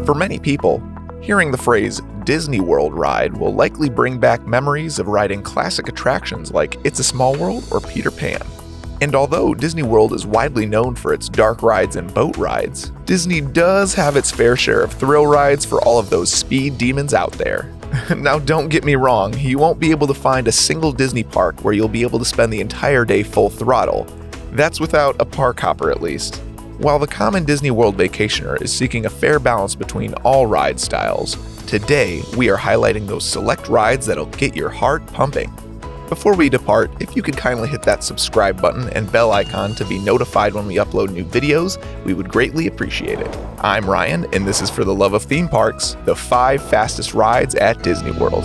For many people, hearing the phrase Disney World ride will likely bring back memories of riding classic attractions like It's a Small World or Peter Pan. And although Disney World is widely known for its dark rides and boat rides, Disney does have its fair share of thrill rides for all of those speed demons out there. Now don't get me wrong, you won't be able to find a single Disney park where you'll be able to spend the entire day full throttle. That's without a park hopper at least. While the common Disney World vacationer is seeking a fair balance between all ride styles, today we are highlighting those select rides that'll get your heart pumping. Before we depart, if you could kindly hit that subscribe button and bell icon to be notified when we upload new videos, we would greatly appreciate it. I'm Ryan, and this is For the Love of Theme Parks, the 5 fastest rides at Disney World.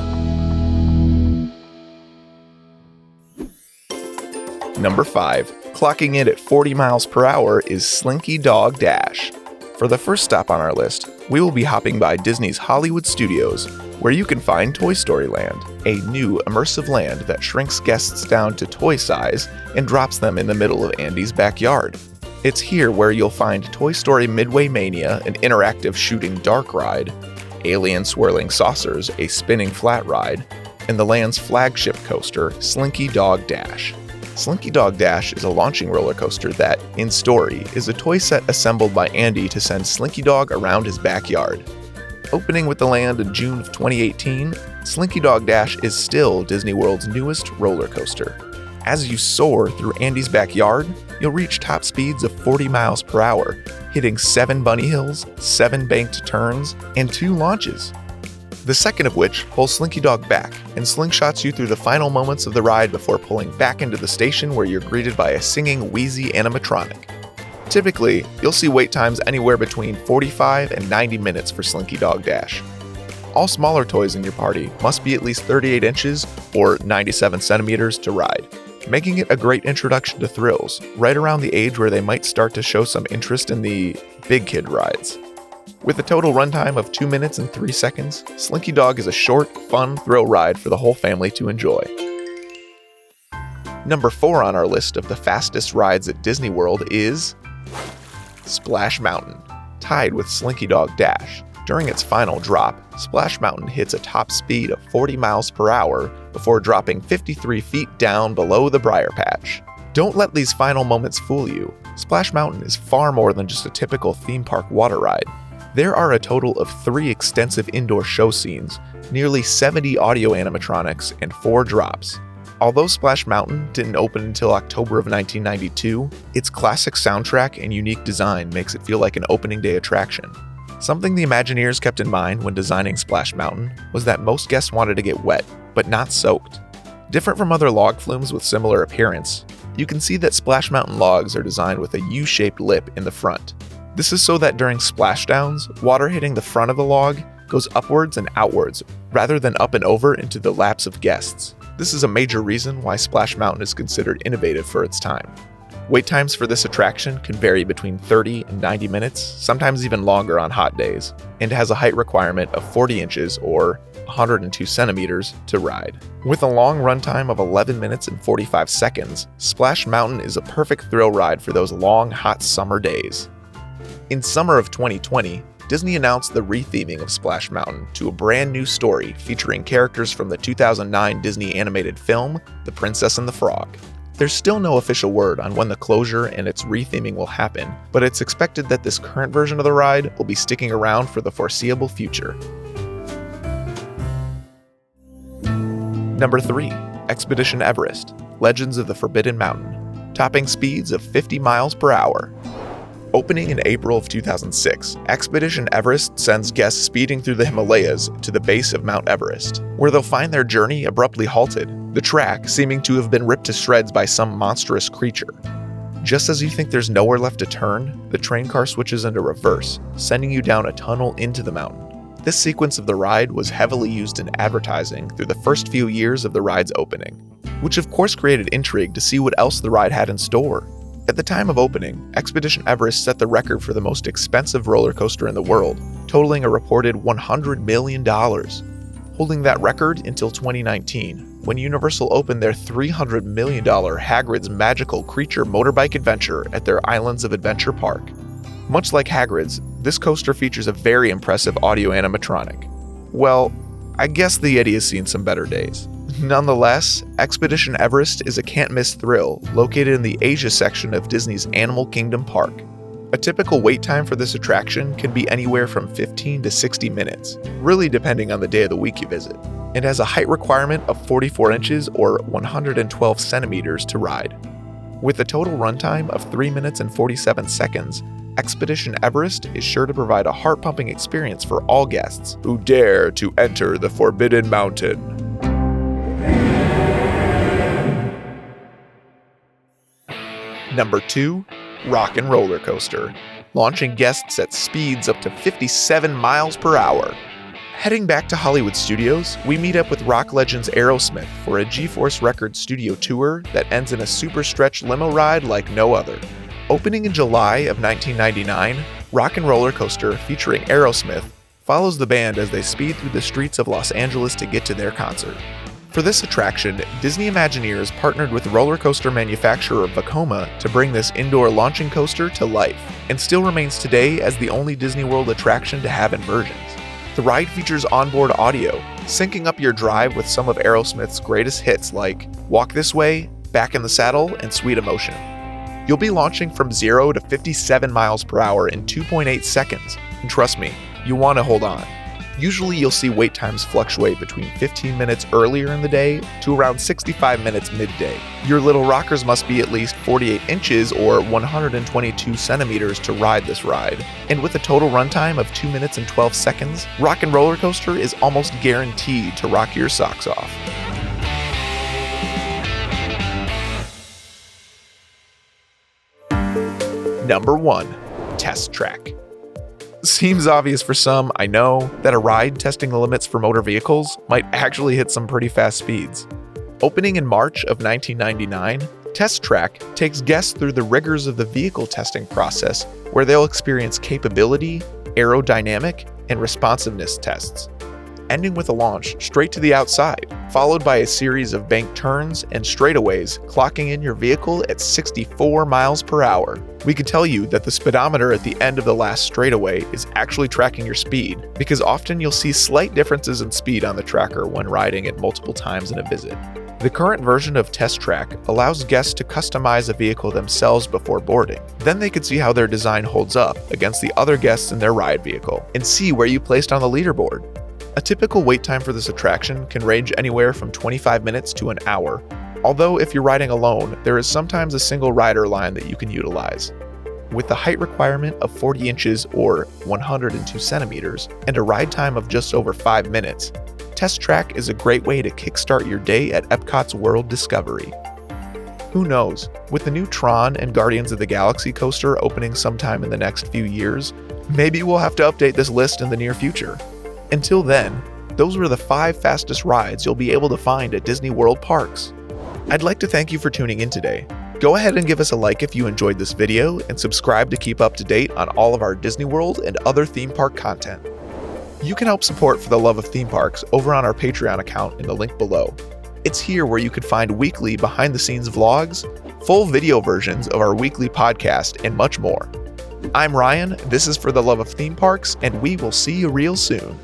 Number 5. Clocking in at 40 miles per hour is Slinky Dog Dash. For the first stop on our list, we will be hopping by Disney's Hollywood Studios, where you can find Toy Story Land, a new immersive land that shrinks guests down to toy size and drops them in the middle of Andy's backyard. It's here where you'll find Toy Story Midway Mania, an interactive shooting dark ride, Alien Swirling Saucers, a spinning flat ride, and the land's flagship coaster, Slinky Dog Dash. Slinky Dog Dash is a launching roller coaster that, in story, is a toy set assembled by Andy to send Slinky Dog around his backyard. Opening with the land in June of 2018, Slinky Dog Dash is still Disney World's newest roller coaster. As you soar through Andy's backyard, you'll reach top speeds of 40 miles per hour, hitting 7 bunny hills, 7 banked turns, and 2 launches. The second of which pulls Slinky Dog back and slingshots you through the final moments of the ride before pulling back into the station where you're greeted by a singing, wheezy animatronic. Typically, you'll see wait times anywhere between 45 and 90 minutes for Slinky Dog Dash. All smaller toys in your party must be at least 38 inches or 97 centimeters to ride, making it a great introduction to thrills, right around the age where they might start to show some interest in the big kid rides. With a total runtime of 2 minutes and 3 seconds, Slinky Dog is a short, fun thrill ride for the whole family to enjoy. Number 4 on our list of the fastest rides at Disney World is Splash Mountain, tied with Slinky Dog Dash. During its final drop, Splash Mountain hits a top speed of 40 miles per hour before dropping 53 feet down below the Briar Patch. Don't let these final moments fool you. Splash Mountain is far more than just a typical theme park water ride. There are a total of 3 extensive indoor show scenes, nearly 70 audio animatronics, and 4 drops. Although Splash Mountain didn't open until October of 1992, its classic soundtrack and unique design makes it feel like an opening day attraction. Something the Imagineers kept in mind when designing Splash Mountain was that most guests wanted to get wet, but not soaked. Different from other log flumes with similar appearance, you can see that Splash Mountain logs are designed with a U-shaped lip in the front. This is so that during splashdowns, water hitting the front of the log goes upwards and outwards, rather than up and over into the laps of guests. This is a major reason why Splash Mountain is considered innovative for its time. Wait times for this attraction can vary between 30 and 90 minutes, sometimes even longer on hot days, and has a height requirement of 40 inches or 102 centimeters to ride. With a long runtime of 11 minutes and 45 seconds, Splash Mountain is a perfect thrill ride for those long, hot summer days. In summer of 2020, Disney announced the retheming of Splash Mountain to a brand new story featuring characters from the 2009 Disney animated film, The Princess and the Frog. There's still no official word on when the closure and its retheming will happen, but it's expected that this current version of the ride will be sticking around for the foreseeable future. Number 3. Expedition Everest, Legends of the Forbidden Mountain, topping speeds of 50 miles per hour. Opening in April of 2006, Expedition Everest sends guests speeding through the Himalayas to the base of Mount Everest, where they'll find their journey abruptly halted, the track seeming to have been ripped to shreds by some monstrous creature. Just as you think there's nowhere left to turn, the train car switches into reverse, sending you down a tunnel into the mountain. This sequence of the ride was heavily used in advertising through the first few years of the ride's opening, which of course created intrigue to see what else the ride had in store. At the time of opening, Expedition Everest set the record for the most expensive roller coaster in the world, totaling a reported $100 million. Holding that record until 2019, when Universal opened their $300 million Hagrid's Magical Creature motorbike adventure at their Islands of Adventure park. Much like Hagrid's, this coaster features a very impressive audio animatronic. Well, I guess the Yeti has seen some better days. Nonetheless, Expedition Everest is a can't-miss thrill located in the Asia section of Disney's Animal Kingdom Park. A typical wait time for this attraction can be anywhere from 15 to 60 minutes, really depending on the day of the week you visit. It has a height requirement of 44 inches or 112 centimeters to ride. With a total runtime of 3 minutes and 47 seconds, Expedition Everest is sure to provide a heart-pumping experience for all guests who dare to enter the Forbidden Mountain. Number 2. Rock and Roller Coaster, launching guests at speeds up to 57 miles per hour. Heading back to Hollywood Studios, we meet up with rock legends Aerosmith for a G-Force Records studio tour that ends in a super stretch limo ride like no other. Opening in July of 1999, Rock and Roller Coaster featuring Aerosmith follows the band as they speed through the streets of Los Angeles to get to their concert. For this attraction, Disney Imagineers partnered with roller coaster manufacturer Vekoma to bring this indoor launching coaster to life, and still remains today as the only Disney World attraction to have inversions. The ride features onboard audio, syncing up your drive with some of Aerosmith's greatest hits like Walk This Way, Back in the Saddle, and Sweet Emotion. You'll be launching from 0 to 57 miles per hour in 2.8 seconds, and trust me, you want to hold on. Usually you'll see wait times fluctuate between 15 minutes earlier in the day to around 65 minutes midday. Your little rockers must be at least 48 inches or 122 centimeters to ride this ride. And with a total runtime of 2 minutes and 12 seconds, Rock and Roller Coaster is almost guaranteed to rock your socks off. Number 1. Test Track. Seems obvious for some, I know, that a ride testing the limits for motor vehicles might actually hit some pretty fast speeds. Opening in March of 1999, Test Track takes guests through the rigors of the vehicle testing process, where they'll experience capability, aerodynamic, and responsiveness tests, ending with a launch straight to the outside, followed by a series of banked turns and straightaways, clocking in your vehicle at 64 miles per hour. We can tell you that the speedometer at the end of the last straightaway is actually tracking your speed, because often you'll see slight differences in speed on the tracker when riding it multiple times in a visit. The current version of Test Track allows guests to customize a vehicle themselves before boarding. Then they can see how their design holds up against the other guests in their ride vehicle, and see where you placed on the leaderboard. A typical wait time for this attraction can range anywhere from 25 minutes to an hour, although if you're riding alone, there is sometimes a single rider line that you can utilize. With a height requirement of 40 inches or 102 centimeters and a ride time of just over 5 minutes, Test Track is a great way to kickstart your day at Epcot's World Discovery. Who knows, with the new Tron and Guardians of the Galaxy coaster opening sometime in the next few years, maybe we'll have to update this list in the near future. Until then, those were the 5 fastest rides you'll be able to find at Disney World parks. I'd like to thank you for tuning in today. Go ahead and give us a like if you enjoyed this video, and subscribe to keep up to date on all of our Disney World and other theme park content. You can help support For the Love of Theme Parks over on our Patreon account in the link below. It's here where you can find weekly behind-the-scenes vlogs, full video versions of our weekly podcast, and much more. I'm Ryan, this is For the Love of Theme Parks, and we will see you real soon.